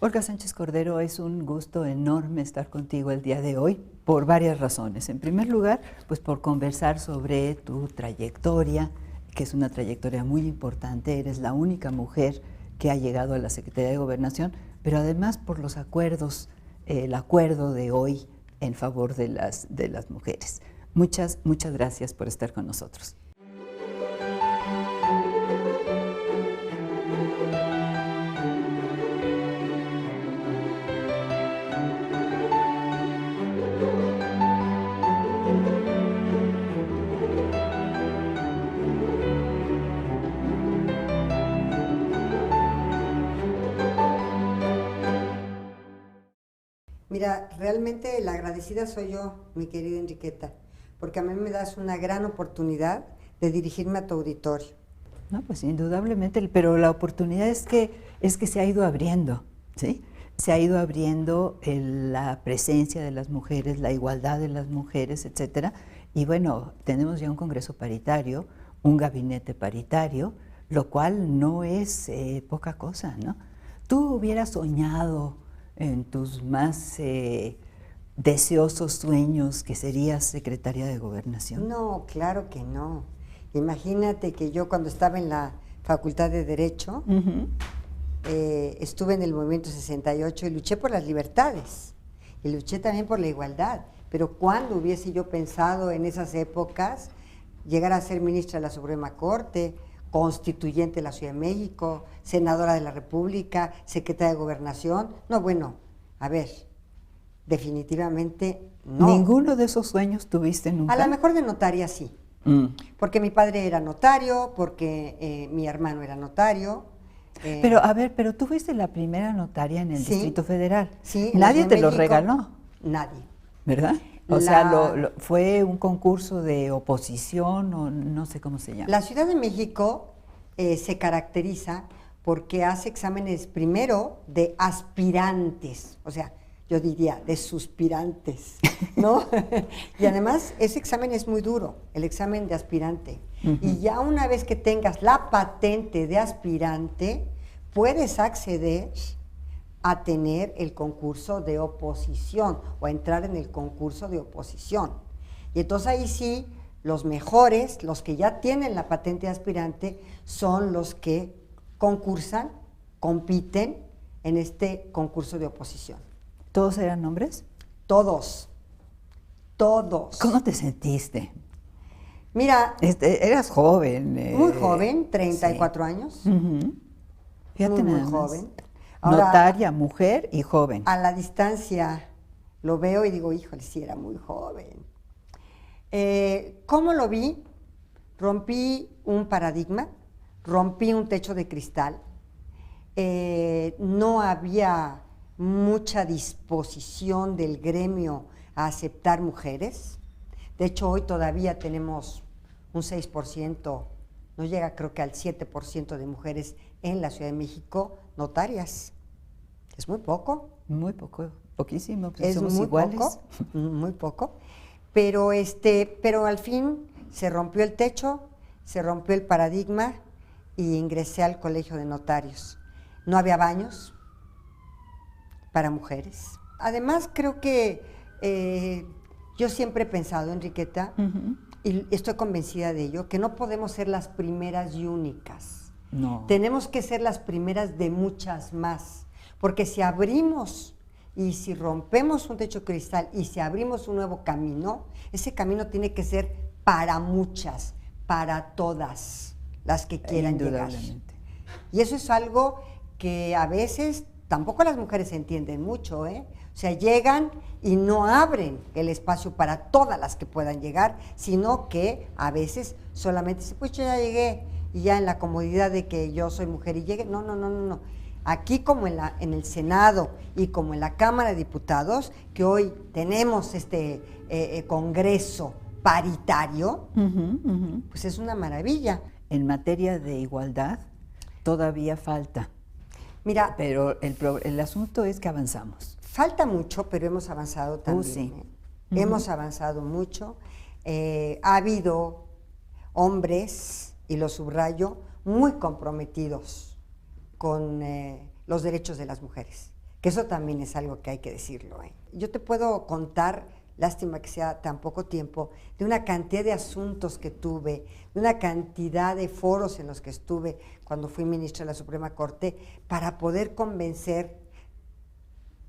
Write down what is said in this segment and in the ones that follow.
Olga Sánchez Cordero, es un gusto enorme estar contigo el día de hoy por varias razones. En primer lugar, pues por conversar sobre tu trayectoria, que es una trayectoria muy importante. Eres la única mujer que ha llegado a la Secretaría de Gobernación, pero además por los acuerdos, el acuerdo de hoy en favor de las mujeres. Muchas gracias por estar con nosotros. Mira, realmente la agradecida soy yo, mi querida Enriqueta, porque a mí me das una gran oportunidad de dirigirme a tu auditorio. No, pues indudablemente, pero la oportunidad es que se ha ido abriendo, ¿sí? Se ha ido abriendo la presencia de las mujeres, la igualdad de las mujeres, etcétera. Y bueno, tenemos ya un Congreso paritario, un gabinete paritario, lo cual no es poca cosa, ¿no? ¿Tú hubieras soñado en tus más deseosos sueños que serías secretaria de Gobernación? No, claro que no. Imagínate que yo cuando estaba en la Facultad de Derecho, estuve en el Movimiento 68 y luché por las libertades. Y luché también por la igualdad. Pero ¿cuándo hubiese yo pensado en esas épocas llegar a ser ministra de la Suprema Corte, constituyente de la Ciudad de México, senadora de la República, secretaria de Gobernación? No, bueno, a ver, definitivamente no. ¿Ninguno de esos sueños tuviste nunca? A lo mejor de notaria sí. Porque mi padre era notario, porque mi hermano era notario. Pero, a ver, pero tú fuiste la primera notaria en el Distrito Federal. Sí. ¿Nadie te lo regaló? Nadie. ¿Verdad? O sea, ¿fue un concurso de oposición o no sé cómo se llama? La Ciudad de México se caracteriza porque hace exámenes primero de aspirantes, o sea, yo diría de suspirantes, ¿no? Y además ese examen es muy duro, el examen de aspirante. Y ya una vez que tengas la patente de aspirante, puedes acceder a tener el concurso de oposición o a entrar en el concurso de oposición. Y entonces ahí sí, los mejores, los que ya tienen la patente de aspirante, son los que concursan, compiten en este concurso de oposición. ¿Todos eran hombres? Todos. ¿Cómo te sentiste? Mira, eras joven. Muy joven, 34 años. Fíjate, muy nada joven. Ahora, notaria, mujer y joven. A la distancia lo veo y digo, híjole, sí, era muy joven. ¿Cómo lo vi? Rompí un paradigma, rompí un techo de cristal. No había mucha disposición del gremio a aceptar mujeres. De hecho, hoy todavía tenemos un 6%, no llega creo que al 7% de mujeres en la Ciudad de México notarias. Es muy poco. Muy poco, poquísimo. Pues es somos muy iguales. Poco, muy poco. Pero al fin se rompió el techo, se rompió el paradigma y ingresé al Colegio de Notarios. No había baños para mujeres. Además, creo que yo siempre he pensado, Enriqueta, y estoy convencida de ello, que no podemos ser las primeras y únicas. No. Tenemos que ser las primeras de muchas más, porque si abrimos y si rompemos un techo de cristal y si abrimos un nuevo camino, ese camino tiene que ser para muchas, para todas las que quieran llegar. Y eso es algo que a veces tampoco las mujeres entienden mucho, ¿eh? O sea, llegan y no abren el espacio para todas las que puedan llegar, sino que a veces solamente dicen, pues yo ya llegué, y ya en la comodidad de que yo soy mujer y llegue. No. Aquí como en el Senado y como en la Cámara de Diputados, que hoy tenemos este Congreso paritario, pues es una maravilla. En materia de igualdad todavía falta. Mira, pero el asunto es que avanzamos. Falta mucho, pero hemos avanzado también. Sí. Hemos avanzado mucho. Ha habido hombres, y lo subrayo, muy comprometidos con los derechos de las mujeres. que eso también es algo que hay que decirlo. Yo te puedo contar, lástima que sea tan poco tiempo, de una cantidad de asuntos que tuve, de una cantidad de foros en los que estuve cuando fui ministra de la Suprema Corte, para poder convencer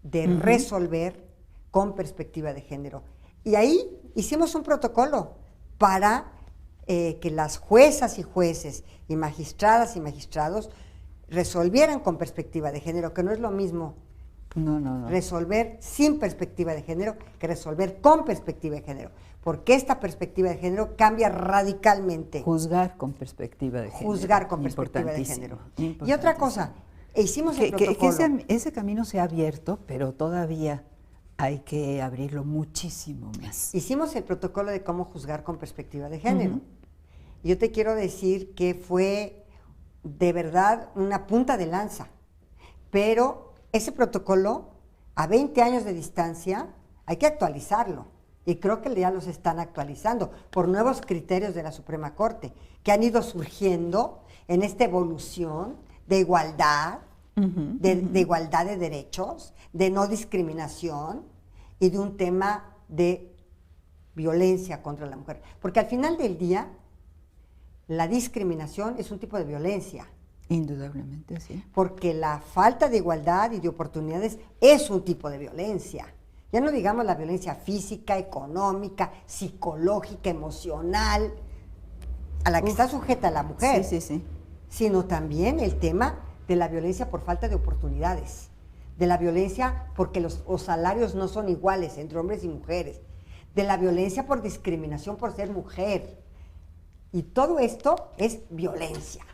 de resolver con perspectiva de género. Y ahí hicimos un protocolo para que las juezas y jueces y magistradas y magistrados resolvieran con perspectiva de género, que no es lo mismo resolver sin perspectiva de género que resolver con perspectiva de género, porque esta perspectiva de género cambia radicalmente. Juzgar con perspectiva de género. Juzgar con perspectiva de género. Y otra cosa, hicimos el protocolo. Que ese camino se ha abierto, pero todavía hay que abrirlo muchísimo más. Hicimos el protocolo de cómo juzgar con perspectiva de género. Yo te quiero decir que fue de verdad una punta de lanza, pero ese protocolo, a 20 años de distancia, hay que actualizarlo. Y creo que ya los están actualizando por nuevos criterios de la Suprema Corte, que han ido surgiendo en esta evolución de igualdad, de igualdad de derechos, de no discriminación y de un tema de violencia contra la mujer. Porque al final del día, la discriminación es un tipo de violencia. Indudablemente, sí. Porque la falta de igualdad y de oportunidades es un tipo de violencia. Ya no digamos la violencia física, económica, psicológica, emocional, a la que está sujeta la mujer, sino también el tema de la violencia por falta de oportunidades, de la violencia porque los salarios no son iguales entre hombres y mujeres, de la violencia por discriminación por ser mujer. Y todo esto es violencia.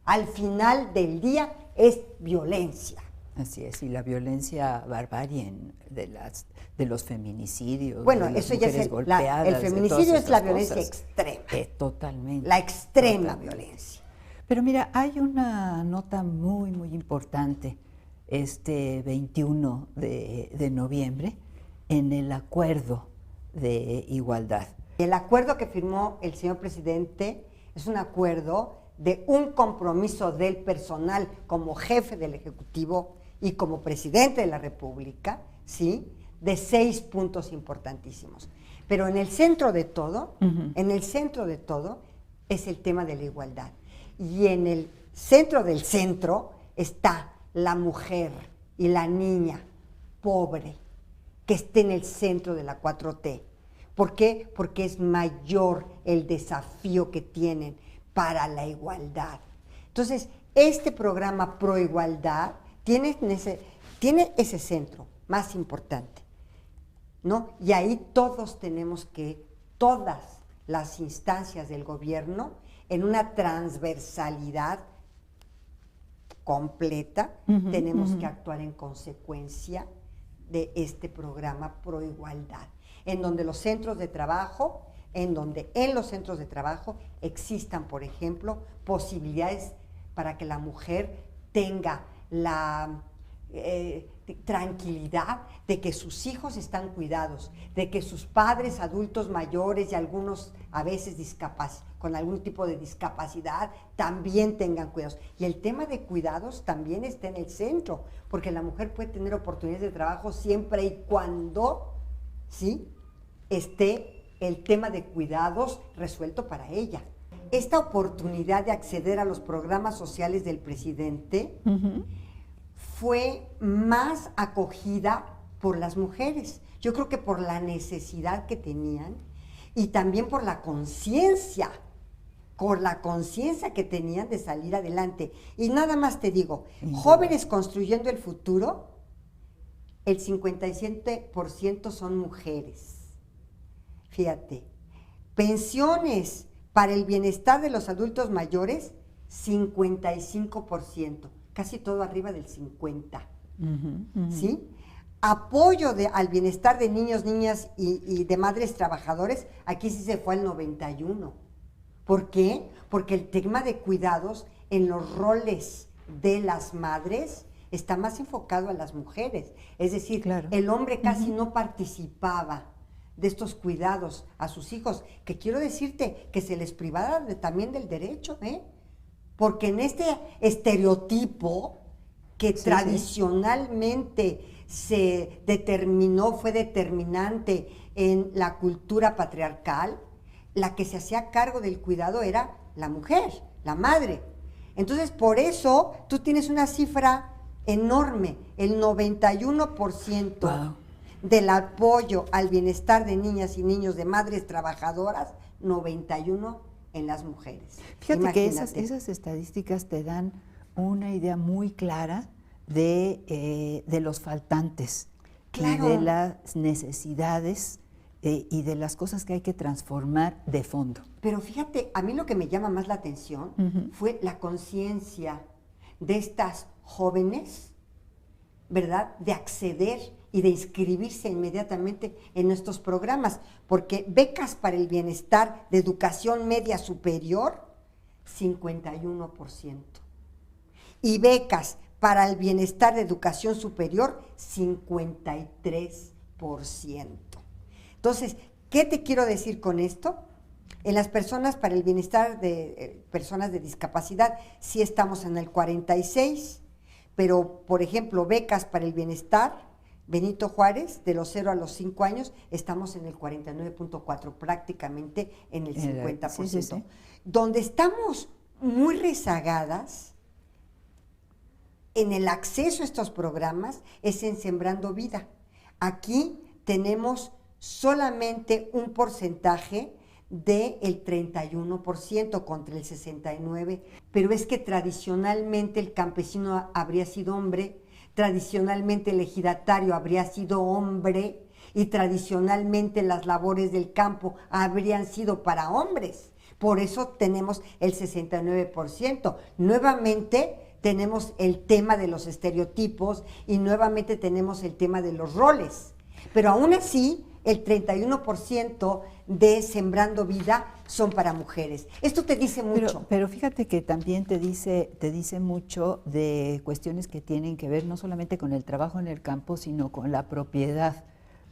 Al final del día es violencia. Así es, y la violencia barbarie de los feminicidios. Bueno, de las eso ya es el feminicidio es la violencia extrema. Totalmente. La extrema violencia. Pero mira, hay una nota muy, muy importante este 21 de noviembre en el acuerdo de igualdad. El acuerdo que firmó el señor presidente es un acuerdo de un compromiso del personal como jefe del Ejecutivo y como presidente de la República, ¿sí?, de 6 puntos importantísimos. Pero en el centro de todo, es el tema de la igualdad. Y en el centro del centro está la mujer y la niña pobre, que esté en el centro de la 4T. ¿Por qué? Porque es mayor el desafío que tienen para la igualdad. Entonces, este programa Pro Igualdad tiene ese centro más importante, ¿no? Y ahí todas las instancias del gobierno, en una transversalidad completa, tenemos que actuar en consecuencia de este programa Pro Igualdad, en donde los centros de trabajo, en los centros de trabajo existan, por ejemplo, posibilidades para que la mujer tenga la tranquilidad de que sus hijos están cuidados, de que sus padres adultos mayores y algunos a veces con algún tipo de discapacidad también tengan cuidados. Y el tema de cuidados también está en el centro, porque la mujer puede tener oportunidades de trabajo siempre y cuando, ¿sí?, esté el tema de cuidados resuelto para ella. Esta oportunidad de acceder a los programas sociales del presidente fue más acogida por las mujeres. Yo creo que por la necesidad que tenían y también por la conciencia que tenían de salir adelante. Y nada más te digo, jóvenes construyendo el futuro, el 57% son mujeres. Fíjate, pensiones para el bienestar de los adultos mayores, 55%, casi todo arriba del 50%, ¿sí? Apoyo al bienestar de niños, niñas y de madres trabajadores, aquí sí se fue al 91%. ¿Por qué? Porque el tema de cuidados en los roles de las madres está más enfocado a las mujeres. Es decir, el hombre casi no participaba de estos cuidados a sus hijos, que quiero decirte que se les privaba también del derecho, porque en este estereotipo que Sí, tradicionalmente se determinó, fue determinante en la cultura patriarcal, la que se hacía cargo del cuidado era la mujer, la madre. Entonces, por eso tú tienes una cifra enorme, el 91% Wow. del apoyo al bienestar de niñas y niños, de madres trabajadoras, 91 en las mujeres. Fíjate que Imagínate. esas estadísticas te dan una idea muy clara de los faltantes Claro. y de las necesidades y de las cosas que hay que transformar de fondo. Pero fíjate, a mí lo que me llama más la atención fue la conciencia de estas jóvenes, ¿verdad?, de acceder y de inscribirse inmediatamente en nuestros programas, porque becas para el bienestar de educación media superior, 51%. Y becas para el bienestar de educación superior, 53%. Entonces, ¿qué te quiero decir con esto? En las personas para el bienestar de personas de discapacidad, sí estamos en el 46%, pero, por ejemplo, becas para el bienestar, Benito Juárez, de los 0 a los 5 años, estamos en el 49.4%, prácticamente en el 50%. Sí. Donde estamos muy rezagadas en el acceso a estos programas es en Sembrando Vida. Aquí tenemos solamente un porcentaje del 31% contra el 69%, pero es que tradicionalmente el campesino habría sido hombre, tradicionalmente el ejidatario habría sido hombre y tradicionalmente las labores del campo habrían sido para hombres. Por eso tenemos el 69%. Nuevamente tenemos el tema de los estereotipos y nuevamente tenemos el tema de los roles. Pero aún así, el 31% de Sembrando Vida son para mujeres. Esto te dice mucho. Pero fíjate que también te dice mucho de cuestiones que tienen que ver no solamente con el trabajo en el campo, sino con la propiedad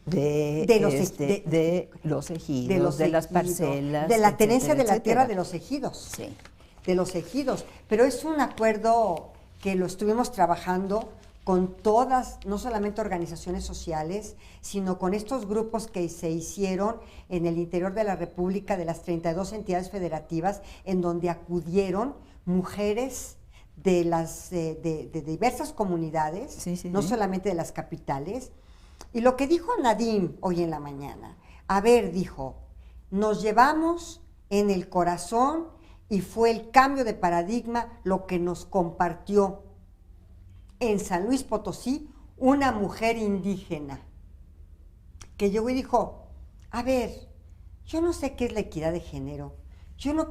de los ejidos, de las parcelas, de la tenencia de la etcétera. tierra de los ejidos. Sí. De los ejidos. Pero es un acuerdo que lo estuvimos trabajando con todas, no solamente organizaciones sociales, sino con estos grupos que se hicieron en el interior de la República, de las 32 entidades federativas, en donde acudieron mujeres de las de diversas comunidades, no solamente de las capitales. Y lo que dijo Nadim hoy en la mañana, dijo, nos llevamos en el corazón y fue el cambio de paradigma lo que nos compartió en San Luis Potosí una mujer indígena que llegó y dijo, yo no sé qué es la equidad de género, yo no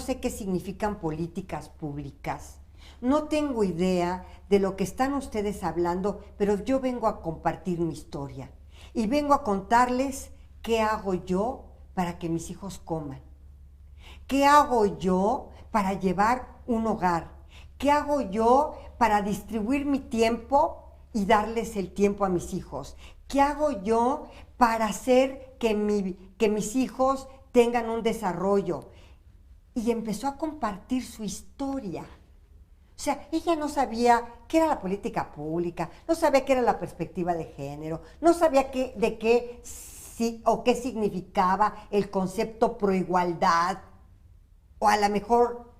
sé qué significan políticas públicas, no tengo idea de lo que están ustedes hablando, pero yo vengo a compartir mi historia y vengo a contarles qué hago yo para que mis hijos coman, qué hago yo para llevar un hogar, qué hago yo para distribuir mi tiempo y darles el tiempo a mis hijos, qué hago yo para hacer que mis hijos tengan un desarrollo. Y empezó a compartir su historia. O sea, ella no sabía qué era la política pública, no sabía qué era la perspectiva de género, no sabía qué significaba el concepto proigualdad, o a lo mejor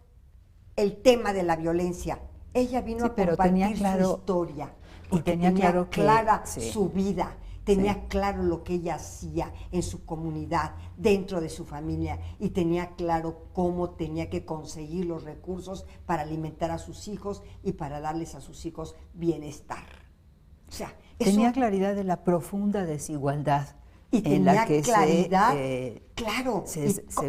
el tema de la violencia. Ella vino a compartir su historia, porque tenía clara su vida, tenía claro lo que ella hacía en su comunidad, dentro de su familia, y tenía claro cómo tenía que conseguir los recursos para alimentar a sus hijos y para darles a sus hijos bienestar. O sea, tenía claridad de la profunda desigualdad. Y tenía claridad, claro,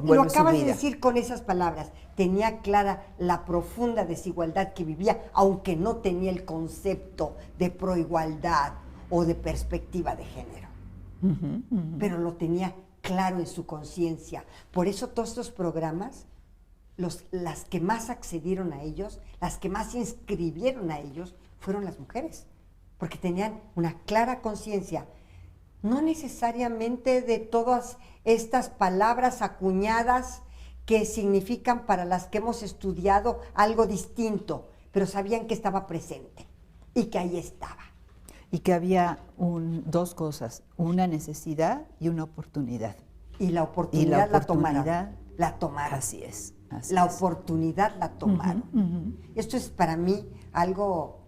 lo acabas de decir con esas palabras, tenía clara la profunda desigualdad que vivía, aunque no tenía el concepto de proigualdad o de perspectiva de género, pero lo tenía claro en su conciencia. Por eso todos estos programas, las que más accedieron a ellos, las que más se inscribieron a ellos, fueron las mujeres, porque tenían una clara conciencia, no necesariamente de todas estas palabras acuñadas que significan para las que hemos estudiado algo distinto, pero sabían que estaba presente y que ahí estaba. Y que había dos cosas, una necesidad y una oportunidad. Y la oportunidad la tomaron. Así es. La oportunidad la tomaron. Esto es para mí algo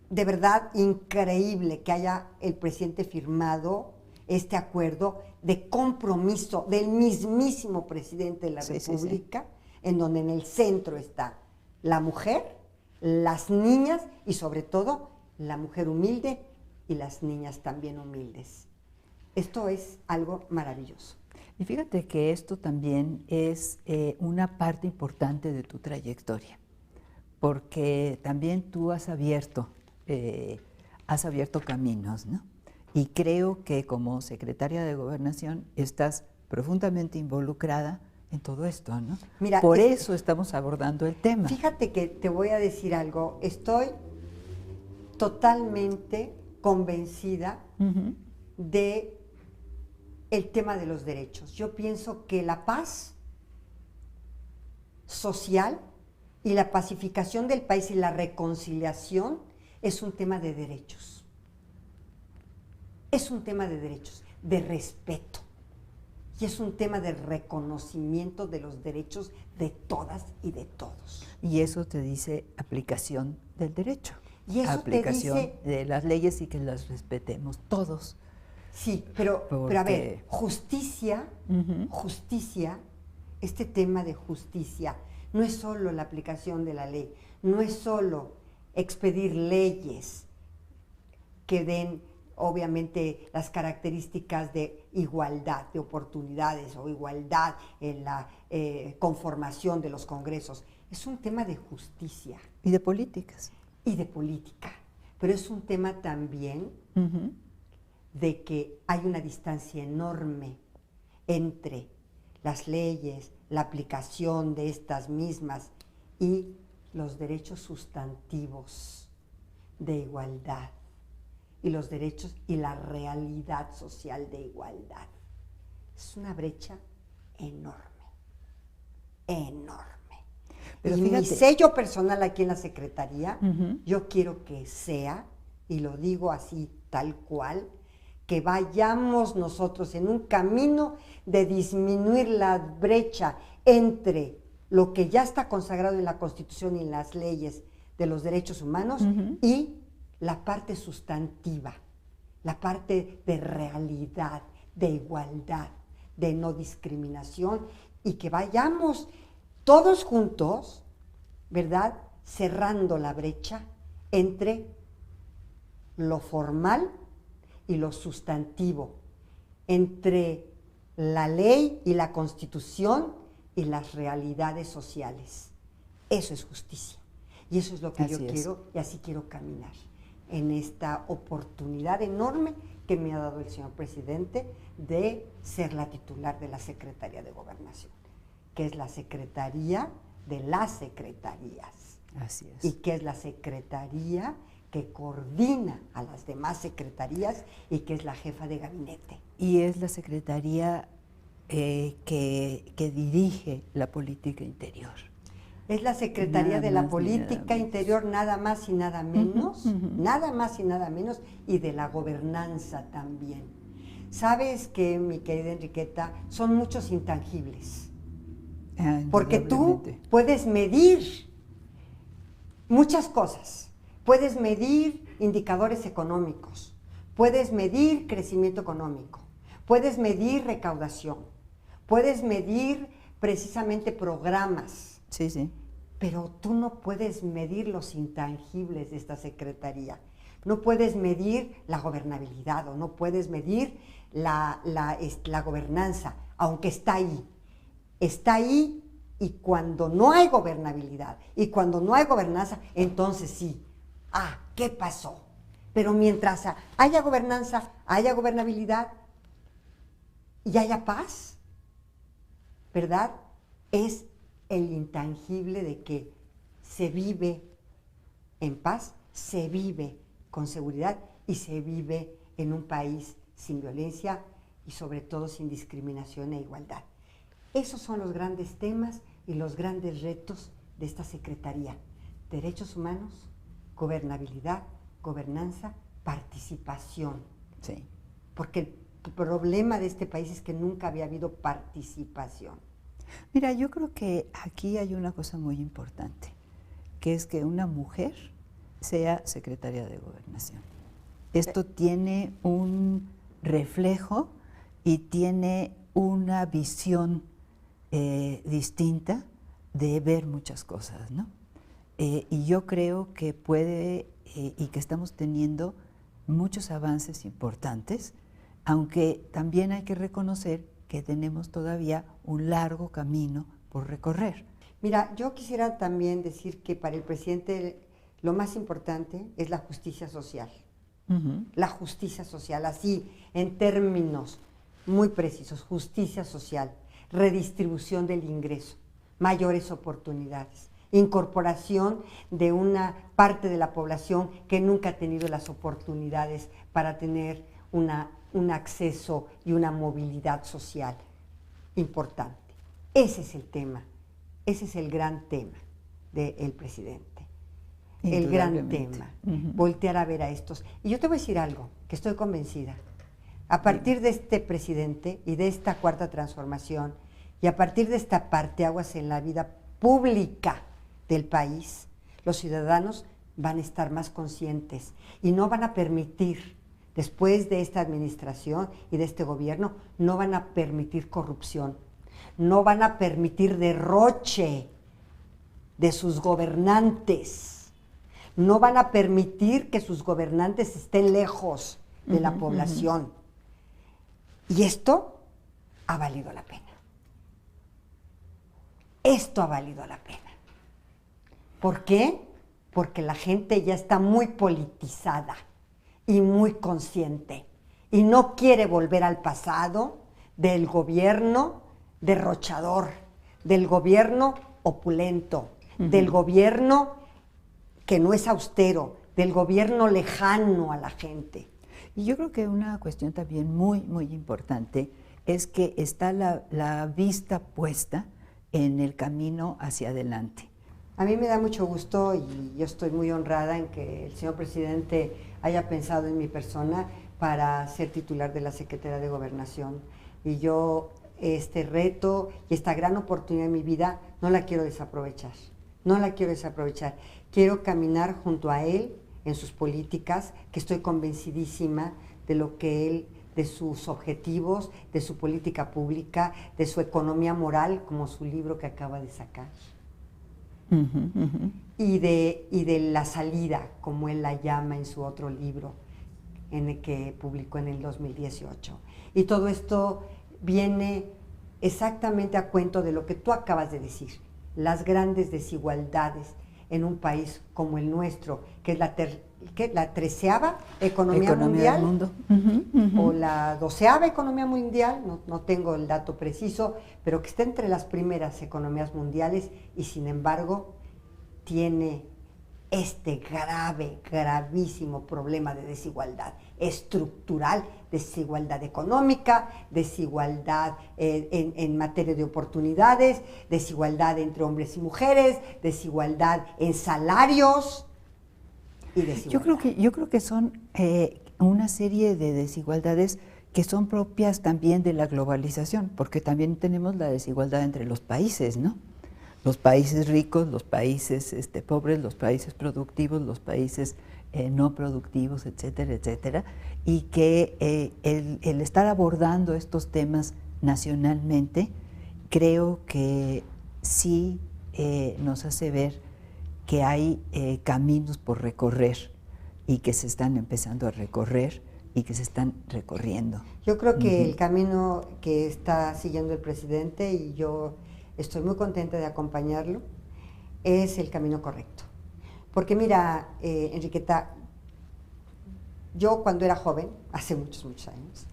de verdad increíble, que haya el presidente firmado este acuerdo de compromiso del mismísimo presidente de la República, en donde en el centro está la mujer, las niñas y sobre todo la mujer humilde y las niñas también humildes. Esto es algo maravilloso. Y fíjate que esto también es una parte importante de tu trayectoria, porque también tú has abierto caminos, ¿no? Y creo que como secretaria de Gobernación estás profundamente involucrada en todo esto, ¿no? Mira, por eso estamos abordando el tema. Fíjate que te voy a decir algo, estoy totalmente convencida de el tema de los derechos. Yo pienso que la paz social y la pacificación del país y la reconciliación es un tema de derechos. Es un tema de derechos, de respeto. Y es un tema de reconocimiento de los derechos de todas y de todos. Y eso te dice aplicación del derecho. Y eso aplicación te dice de las leyes y que las respetemos todos. Sí, pero a ver, justicia, justicia, este tema de justicia, no es solo la aplicación de la ley, no es solo expedir leyes que den, obviamente, las características de igualdad de oportunidades o igualdad en la conformación de los congresos. Es un tema de justicia. Y de políticas. Y de política. Pero es un tema también de que hay una distancia enorme entre las leyes, la aplicación de estas mismas y los derechos sustantivos de igualdad y los derechos y la realidad social de igualdad. Es una brecha enorme, enorme. Pero y fíjate, mi sello personal aquí en la Secretaría, yo quiero que sea, y lo digo así tal cual, que vayamos nosotros en un camino de disminuir la brecha entre lo que ya está consagrado en la Constitución y en las leyes de los derechos humanos y la parte sustantiva, la parte de realidad, de igualdad, de no discriminación, y que vayamos todos juntos, ¿verdad?, cerrando la brecha entre lo formal y lo sustantivo, entre la ley y la Constitución y las realidades sociales. Eso es justicia. Y eso es lo que yo quiero, y así quiero caminar en esta oportunidad enorme que me ha dado el señor presidente de ser la titular de la Secretaría de Gobernación, que es la Secretaría de las Secretarías. Así es. Y que es la Secretaría que coordina a las demás secretarías y que es la jefa de gabinete. Y es la Secretaría que dirige la política interior. Es la Secretaría de la Política Interior, nada más y nada menos, nada más y nada menos, y de la gobernanza también. Sabes que, mi querida Enriqueta, son muchos intangibles. Porque tú puedes medir muchas cosas. Puedes medir indicadores económicos, puedes medir crecimiento económico, puedes medir recaudación, puedes medir precisamente programas. Sí, sí. Pero tú no puedes medir los intangibles de esta Secretaría. No puedes medir la gobernabilidad o no puedes medir la gobernanza, aunque está ahí. Está ahí, y cuando no hay gobernabilidad y cuando no hay gobernanza, entonces sí. ¿Qué pasó? Pero mientras haya gobernanza, haya gobernabilidad y haya paz, ¿verdad? Es el intangible de que se vive en paz, se vive con seguridad y se vive en un país sin violencia y sobre todo sin discriminación e igualdad. Esos son los grandes temas y los grandes retos de esta Secretaría. Derechos humanos, gobernabilidad, gobernanza, participación. Sí. Porque el problema de este país es que nunca había habido participación. Mira, yo creo que aquí hay una cosa muy importante, que es que una mujer sea secretaria de Gobernación. Esto tiene un reflejo y tiene una visión distinta de ver muchas cosas, ¿no? Y yo creo que puede y que estamos teniendo muchos avances importantes, aunque también hay que reconocer que tenemos todavía un largo camino por recorrer. Mira, yo quisiera también decir que para el presidente lo más importante es la justicia social. La justicia social, así en términos muy precisos, justicia social, redistribución del ingreso, mayores oportunidades, incorporación de una parte de la población que nunca ha tenido las oportunidades para tener un acceso y una movilidad social importante. Ese es el tema, ese es el gran tema del presidente. El gran tema, voltear a ver a estos. Y yo te voy a decir algo, que estoy convencida. A partir de este presidente y de esta cuarta transformación, y a partir de esta parteaguas en la vida pública del país, los ciudadanos van a estar más conscientes y no van a permitir, después de esta administración y de este gobierno, no van a permitir corrupción, no van a permitir derroche de sus gobernantes. No van a permitir que sus gobernantes estén lejos de la población. Y esto ha valido la pena. Esto ha valido la pena. ¿Por qué? Porque la gente ya está muy politizada y muy consciente y no quiere volver al pasado del gobierno derrochador, del gobierno opulento, del gobierno que no es austero, del gobierno lejano a la gente. Y yo creo que una cuestión también muy, muy importante es que está la vista puesta en el camino hacia adelante. A mí me da mucho gusto y yo estoy muy honrada en que el señor presidente haya pensado en mi persona para ser titular de la Secretaría de Gobernación. Y yo este reto y esta gran oportunidad en mi vida no la quiero desaprovechar. No la quiero desaprovechar. Quiero caminar junto a él en sus políticas, que estoy convencidísima de lo que él, de sus objetivos, de su política pública, de su economía moral, como su libro que acaba de sacar. Y de la salida, como él la llama en su otro libro, en el que publicó en el 2018. Y todo esto viene exactamente a cuento de lo que tú acabas de decir, las grandes desigualdades en un país como el nuestro, que es la 13ª economía mundial, del mundo. o la 12ª economía mundial, no tengo el dato preciso, pero que está entre las primeras economías mundiales y sin embargo tiene este gravísimo problema de desigualdad estructural, desigualdad económica, desigualdad en materia de oportunidades, desigualdad entre hombres y mujeres, desigualdad en salarios y desigualdad. Yo creo que son una serie de desigualdades que son propias también de la globalización, porque también tenemos la desigualdad entre los países, ¿no? Los países ricos, los países pobres, los países productivos, los países no productivos, etcétera, etcétera, y que el estar abordando estos temas nacionalmente creo que sí nos hace ver que hay caminos por recorrer y que se están empezando a recorrer y que se están recorriendo. Yo creo que el camino que está siguiendo el presidente, y yo estoy muy contenta de acompañarlo, es el camino correcto. Porque mira, Enriqueta, yo cuando era joven, hace muchos años,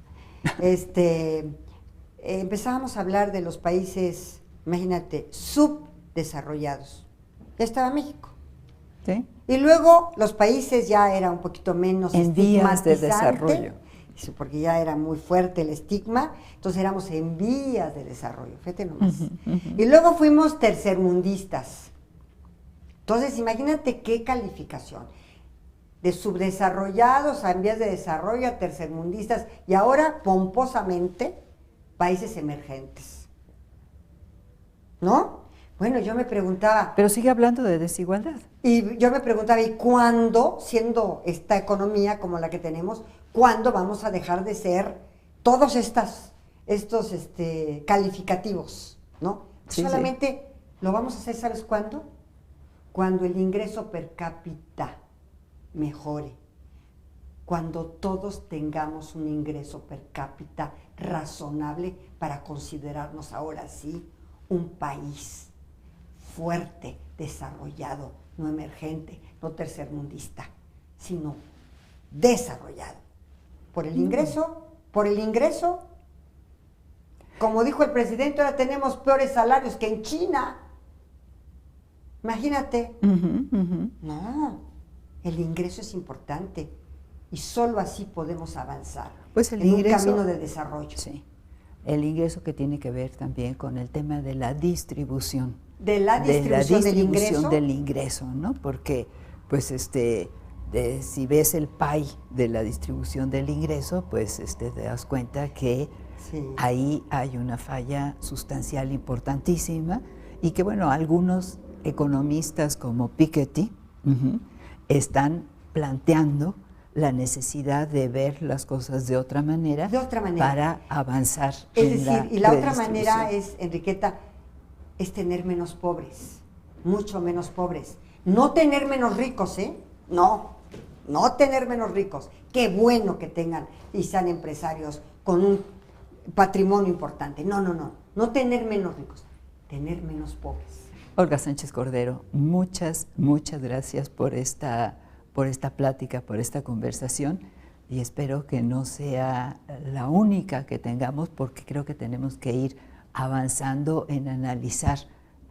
empezábamos a hablar de los países, imagínate, subdesarrollados. Ya estaba México. ¿Sí? Y luego los países ya era un poquito menos en vías de desarrollo. Porque ya era muy fuerte el estigma, entonces éramos en vías de desarrollo, fíjate nomás. Y luego fuimos tercermundistas. Entonces imagínate qué calificación. de subdesarrollados a en vías de desarrollo, a tercermundistas y ahora pomposamente países emergentes. ¿No? Bueno, yo me preguntaba... Pero sigue hablando de desigualdad. Y yo me preguntaba, ¿y cuándo, siendo esta economía como la que tenemos, cuándo vamos a dejar de ser todos estos calificativos, ¿no? Sí, solamente lo vamos a hacer, ¿sabes cuándo? Cuando el ingreso per cápita mejore, cuando todos tengamos un ingreso per cápita razonable para considerarnos ahora sí un país fuerte, desarrollado, no emergente, no tercermundista, sino desarrollado. Por el ingreso, como dijo el presidente, ahora tenemos peores salarios que en China. Imagínate. No, el ingreso es importante y solo así podemos avanzar pues el en ingreso, un camino de desarrollo. Sí, el ingreso que tiene que ver también con el tema de la distribución. De la distribución del ingreso, ¿no? Porque, pues, si ves el pie de la distribución del ingreso, pues, te das cuenta que sí, ahí hay una falla sustancial importantísima y que, bueno, algunos economistas como Piketty están planteando la necesidad de ver las cosas de otra manera para avanzar. Es decir, y la otra manera es, Enriqueta, es tener menos pobres, mucho menos pobres. No tener menos ricos, ¿eh? No tener menos ricos. Qué bueno que tengan y sean empresarios con un patrimonio importante. No tener menos ricos, tener menos pobres. Olga Sánchez Cordero, muchas gracias por esta plática, por esta conversación, y espero que no sea la única que tengamos, porque creo que tenemos que ir avanzando en analizar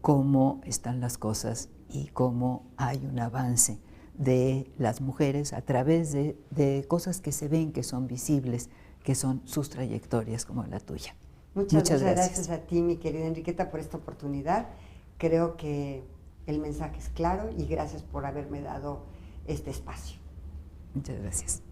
cómo están las cosas y cómo hay un avance de las mujeres a través de cosas que se ven, que son visibles, que son sus trayectorias como la tuya. Muchas gracias a ti, mi querida Enriqueta, por esta oportunidad. Creo que el mensaje es claro y gracias por haberme dado este espacio. Muchas gracias.